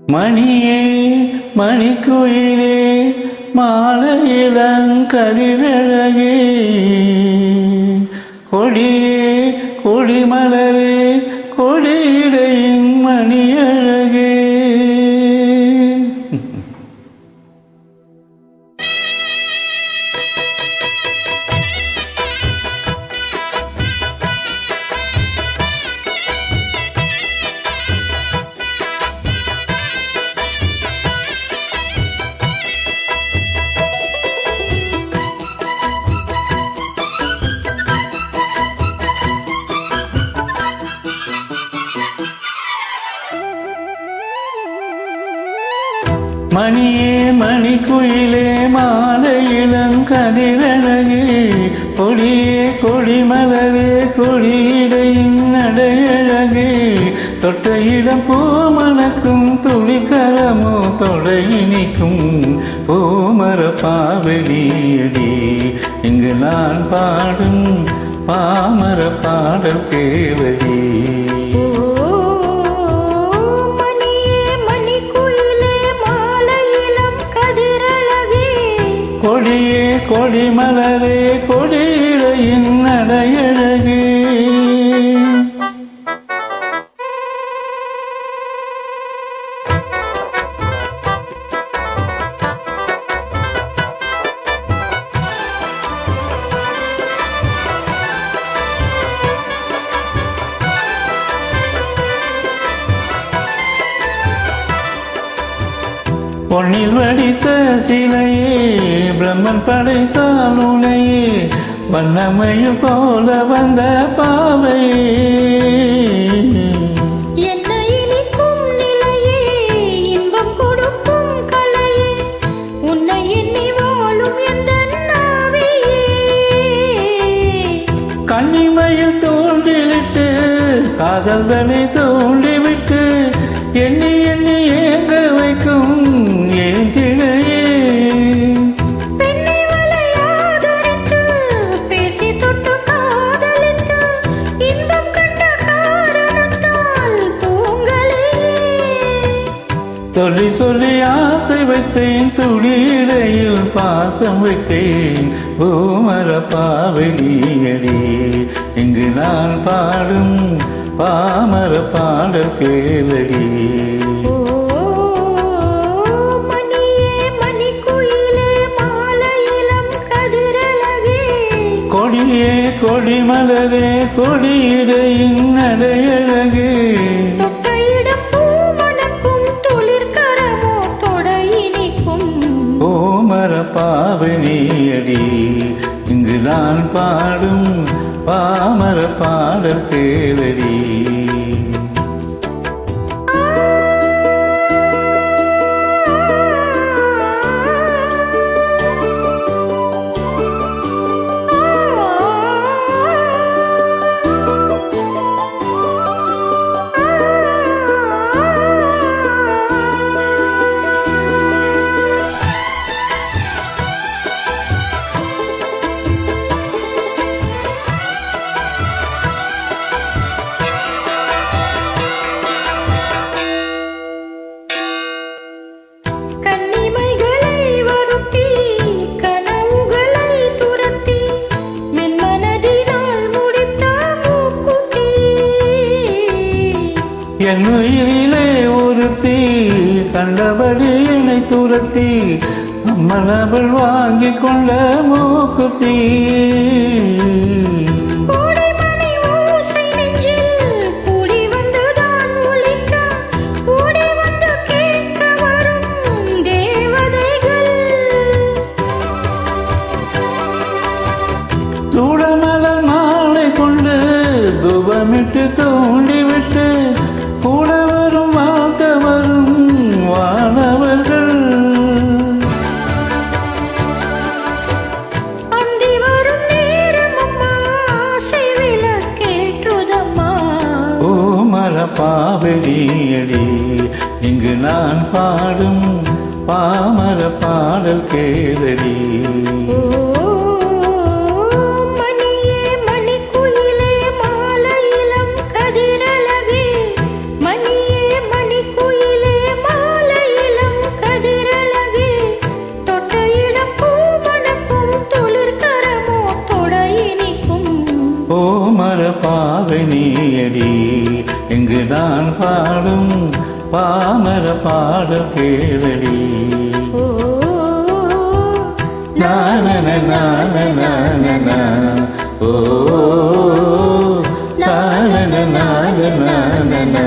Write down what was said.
மணியே மணிக்குயிலே மாலையிளங்கதிரழகே கொடியே கொடிமலரே கொடியிடையின் மணியழகே. மணியே மணிக்குயிலே மாலையிளங்கதிரழகே கொடியே கொடிமலரே கொடியிடையின் நடையழகே தொட்ட இடம் பூமணக்கும் துளிக்கரமோ தொடையினிக்கும் பூமர பாவடியடி இங்கு நான் பாடும் பாமர பாடல் கேளடி. கொடியே கொடிமலரே கொடியிடையின் நடையழகே. பொன்னில் வடித்த சிலையே பிரம்மன் படைத்தால் உனையே வண்ணமயில் போல வந்த பாவையே என்னை இனிக்கும் நிலையே இன்பம் கொடுக்கும் கலையே உன்னை எண்ணி வாழும் எந்த நாவியே கன்னிமையில் தோண்டிவிட்டு காதல்களை தோண்டிவிட்டு எண்ணி எண்ணி ஏங்க வைக்கும் ஏந்திழையே பெண்ணை வளையாதரித்து பேசி தொட்டு காதலித்து இன்பம் கண்ட காரணத்தால் தூங்கலையே. சொல்லி சொல்லி ஆசை வைத்தேன் துளியிடையில் பாசம் வைத்தேன் பூமர பாவடியடி இங்கு நான் பாடும் பாமர பாடல் கேளடி. கொடியே கொடிமலரே கொடியிடையின் நடையழகே தொட்டையிடம் பூமணக்கும் துளிர்கரமோ தொடையினிக்கும் பூமர பாவனியடி இங்கு நான் பாடும் பாமர பாடல் கேளடி. என் உயிரிலே ஒருத்தி கண்டபடி என்னை துரத்தி அம்மனவள் வாங்கி கொண்ட மூக்குத்தி சூடமலர் மாலை கொண்டு துபமிட்டு தூண்டிவிட்டு கூட வரும் வாழ்க்க வரும் வானவர்கள் அந்தி வரும் நேரம் அம்மா செய்வில கேட்டுதம்மா பூமர பாவடியடி இங்கு நான் பாடும் பாமர பாடல் கேளடி. மணியே மணிக்குயிலே மாலையிளம் கதிரழகே பாவை நீயடி இங்கு நான் பாடும் பாமர பாடல் கேளடி. ஓ நானன நானன ஓ நானன நானன